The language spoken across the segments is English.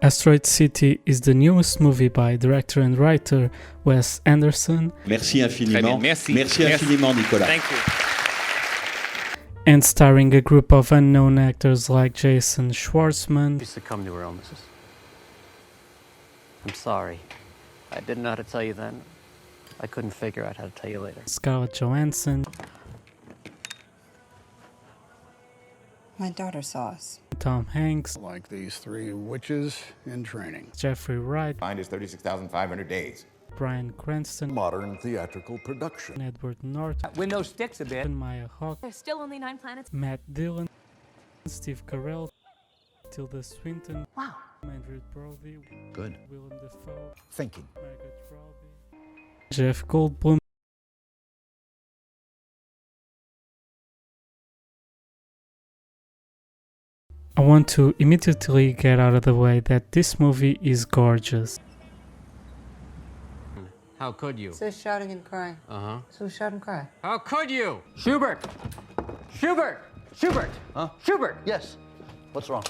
Asteroid City is the newest movie by director and writer Wes Anderson. Merci infiniment. Merci infiniment, Nicolas. Thank you. And starring a group of unknown actors like Jason Schwartzman. You succumb to her illnesses. I'm sorry. I didn't know how to tell you then. I couldn't figure out how to tell you later. Scarlett Johansson. My daughter saw us. Tom Hanks. Like these three witches in training. Jeffrey Wright. Find is 36,500 days. Bryan Cranston. Modern theatrical production. Edward Norton. Window sticks a bit. Maya Hawke. There's still only 9 planets. Matt Dillon. Steve Carell. Tilda Swinton. Wow. Andrew Brody. Good. Willem Dafoe. Thinking. Margaret Robbie. Jeff Goldblum. I want to immediately get out of the way that this movie is gorgeous. How could you? So shouting and crying. Uh-huh. So shout and cry. How could you? Schubert! Schubert! Schubert! Huh? Schubert! Yes. What's wrong?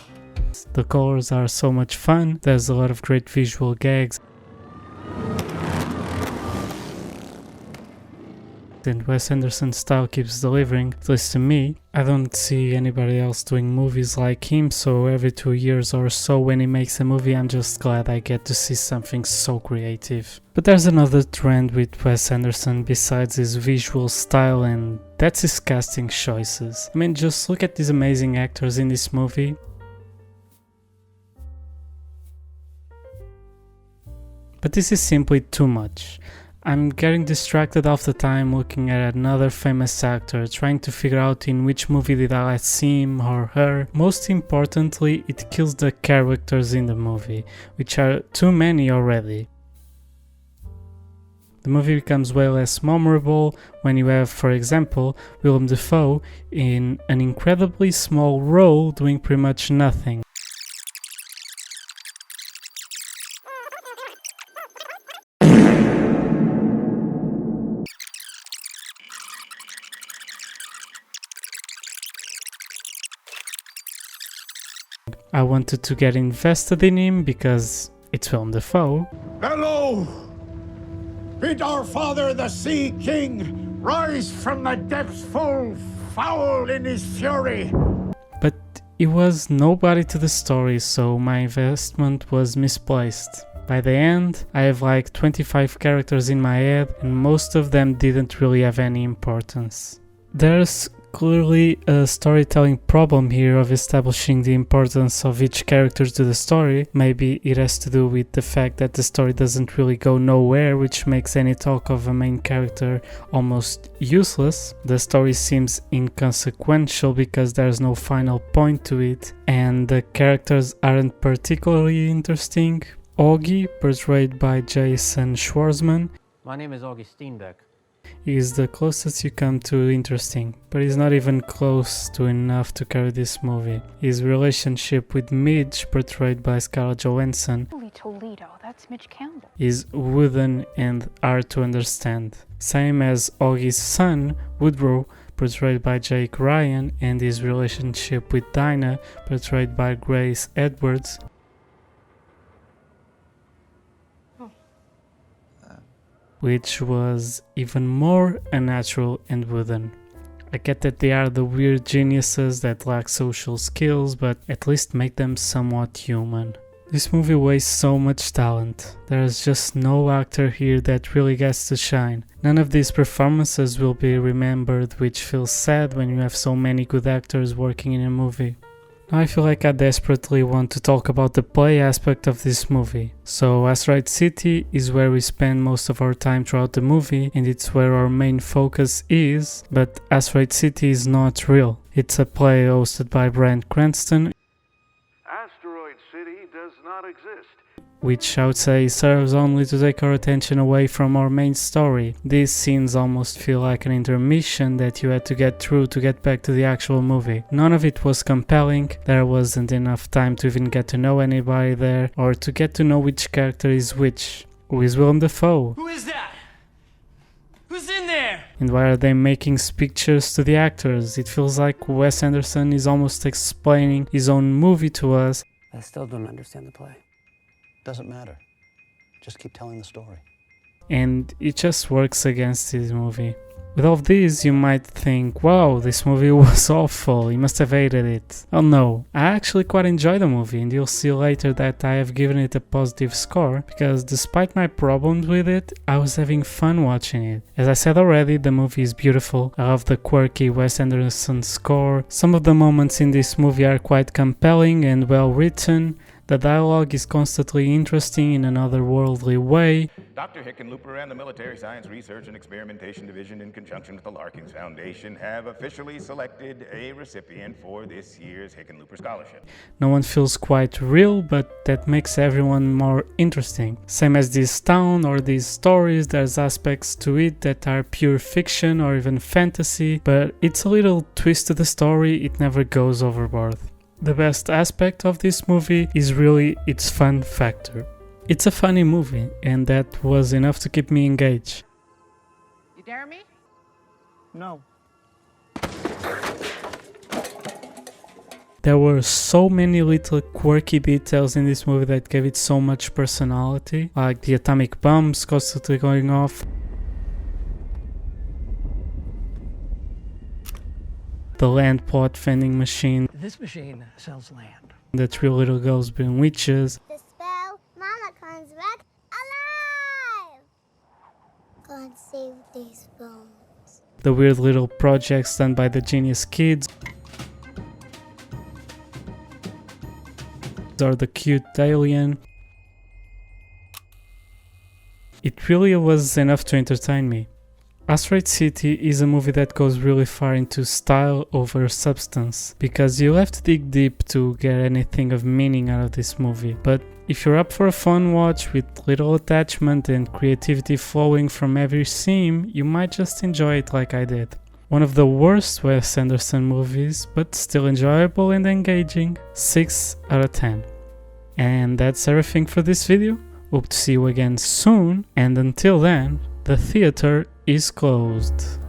The colors are so much fun, there's a lot of great visual gags. And Wes Anderson's style keeps delivering, at least to me. I don't see anybody else doing movies like him, so every 2 years or so when he makes a movie I'm just glad I get to see something so creative. But there's another trend with Wes Anderson besides his visual style, and that's his casting choices. I mean, just look at these amazing actors in this movie. But this is simply too much. I'm getting distracted half the time looking at another famous actor, trying to figure out in which movie did I see him or her. Most importantly, it kills the characters in the movie, which are too many already. The movie becomes way less memorable when you have, for example, Willem Dafoe in an incredibly small role doing pretty much nothing. I wanted to get invested in him because it's Willem Dafoe. Hello! Bid our father, the Sea King, rise from the depths full foul in his fury. But he was nobody to the story, so my investment was misplaced. By the end, I have like 25 characters in my head, and most of them didn't really have any importance. There's clearly a storytelling problem here of establishing the importance of each character to the story. Maybe it has to do with the fact that the story doesn't really go nowhere, which makes any talk of a main character almost useless. The story seems inconsequential because there's no final point to it, and the characters aren't particularly interesting. Augie, portrayed by Jason Schwartzman, My name is Augie Steenbeck. is the closest you come to interesting, but he's not even close to enough to carry this movie. His relationship with Midge, portrayed by Scarlett Johansson, Holy Toledo, that's Mitch Campbell. is wooden and hard to understand. Same as Augie's son, Woodrow, portrayed by Jake Ryan, and his relationship with Dinah, portrayed by Grace Edwards, which was even more unnatural and wooden. I get that they are the weird geniuses that lack social skills, but at least make them somewhat human. This movie wastes so much talent. There is just no actor here that really gets to shine. None of these performances will be remembered, which feels sad when you have so many good actors working in a movie. Now I feel like I desperately want to talk about the play aspect of this movie. So Asteroid City is where we spend most of our time throughout the movie, and it's where our main focus is, but Asteroid City is not real. It's a play hosted by Bryan Cranston, Asteroid City does not exist. which I would say serves only to take our attention away from our main story. These scenes almost feel like an intermission that you had to get through to get back to the actual movie. None of it was compelling, there wasn't enough time to even get to know anybody there, or to get to know which character is which. Who is Willem Dafoe? Who is that? Who's in there? And why are they making pictures to the actors? It feels like Wes Anderson is almost explaining his own movie to us. I still don't understand the play. Doesn't matter. Just keep telling the story. And it just works against this movie. With all of these, you might think, wow, this movie was awful, you must have hated it. Oh no, I actually quite enjoy the movie, and you'll see later that I have given it a positive score, because despite my problems with it, I was having fun watching it. As I said already, the movie is beautiful, I love the quirky Wes Anderson score, some of the moments in this movie are quite compelling and well written, the dialogue is constantly interesting in an otherworldly way. Dr. Hickenlooper and the Military Science Research and Experimentation Division, in conjunction with the Larkins Foundation, have officially selected a recipient for this year's Hickenlooper Scholarship. No one feels quite real, but that makes everyone more interesting. Same as this town or these stories, there's aspects to it that are pure fiction or even fantasy, but it's a little twist to the story, it never goes overboard. The best aspect of this movie is really its fun factor. It's a funny movie, and that was enough to keep me engaged. You dare me? No. There were so many little quirky details in this movie that gave it so much personality, like the atomic bombs constantly going off, the land plot vending machine, This machine sells land. the three little girls being witches, The spell, Mama comes back alive! God save these bones. the weird little projects done by the genius kids, or the cute alien. It really was enough to entertain me. Asteroid City is a movie that goes really far into style over substance, because you'll have to dig deep to get anything of meaning out of this movie. But if you're up for a fun watch with little attachment and creativity flowing from every scene, you might just enjoy it like I did. One of the worst Wes Anderson movies, but still enjoyable and engaging. 6 out of 10. And that's everything for this video. Hope to see you again soon, and until then, the theater is closed.